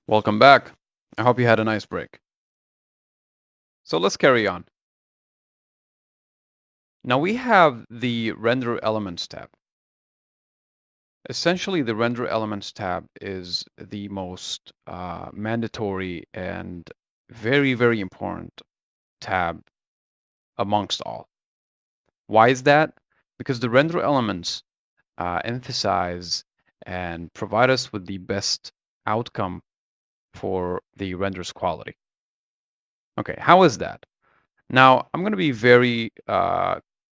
Welcome back. I hope you had a nice break. So let's carry on. Now we have the Render Elements tab. Essentially, the Render Elements tab is the most mandatory and very, very important tab amongst all. Why is that? Because the Render Elements emphasize and provide us with the best outcome for the render's quality. Okay, how is that? Now, I'm going to be very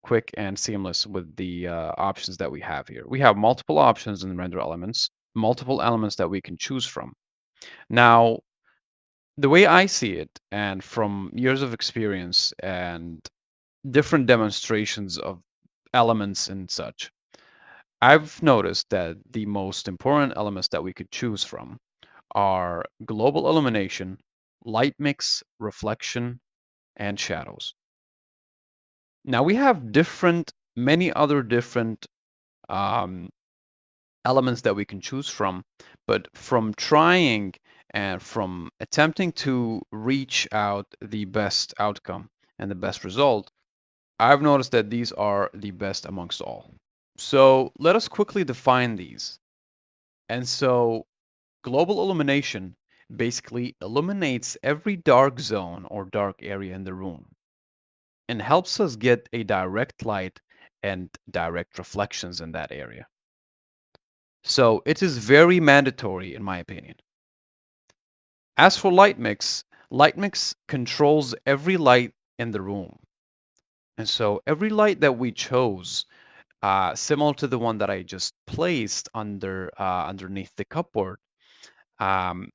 quick and seamless with the options that we have here. We have multiple options in render elements, multiple elements that we can choose from. Now, the way I see it, and from years of experience and different demonstrations of elements and such, I've noticed that the most important elements that we could choose from are global illumination, light mix, reflection, and shadows. Now we have many other different um, elements that we can choose from, but from trying and from attempting to reach out the best outcome and the best result, I've noticed that these are the best amongst all. So let us quickly define these. And so global illumination basically illuminates every dark zone or dark area in the room and helps us get a direct light and direct reflections in that area. So it is very mandatory in my opinion. As for light mix controls every light in the room. And so every light that we chose, similar to the one that I just placed underneath the cupboard, um,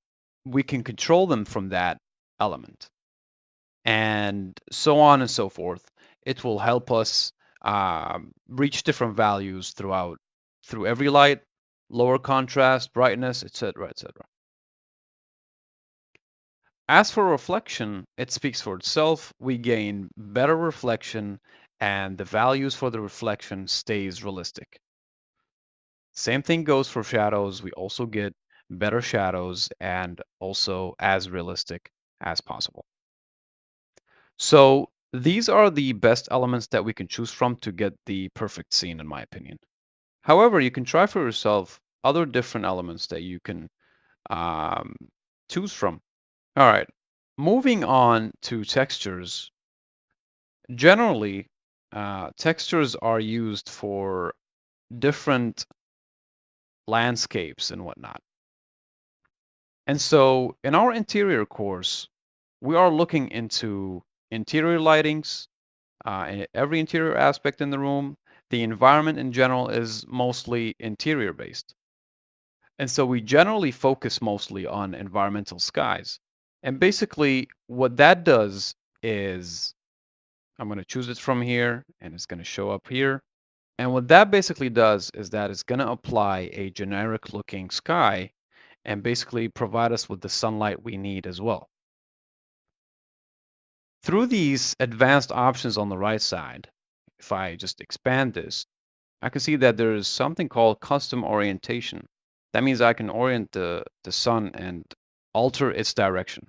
we can control them from that element. And so on and so forth. It will help us reach different values through every light, lower contrast, brightness, etc., etc. As for reflection, it speaks for itself. We gain better reflection, and the values for the reflection stays realistic. Same thing goes for shadows. We also get better shadows and also as realistic as possible. So these are the best elements that we can choose from to get the perfect scene, in my opinion. However, you can try for yourself other different elements that you can um, choose from. All right, moving on to textures. Generally, textures are used for different landscapes and whatnot. And so in our interior course, we are looking into interior lightings, in every interior aspect in the room. The environment in general is mostly interior based. And so we generally focus mostly on environmental skies. And basically, what that does is I'm going to choose it from here and it's going to show up here. And what that basically does is that it's going to apply a generic looking sky and basically provide us with the sunlight we need as well. Through these advanced options on the right side, if I just expand this, I can see that there is something called custom orientation. That means I can orient the sun and alter its direction.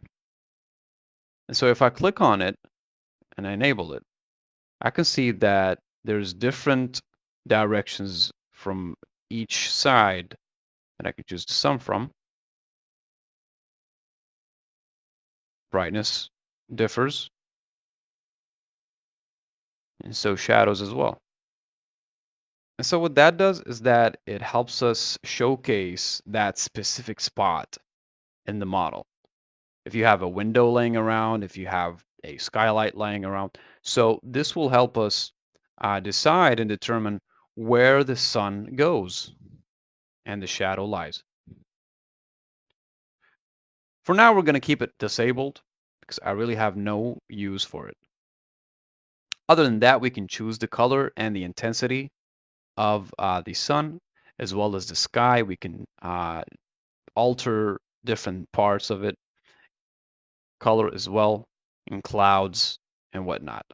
And so if I click on it and I enable it, I can see that there's different directions from each side that I can choose the sun from. Brightness differs, and so shadows as well. And so what that does is that it helps us showcase that specific spot in the model. If you have a window laying around, if you have a skylight laying around. So this will help us decide and determine where the sun goes and the shadow lies. For now, we're going to keep it disabled because I really have no use for it. Other than that, we can choose the color and the intensity of the sun as well as the sky. We can alter different parts of it, color as well, and clouds and whatnot.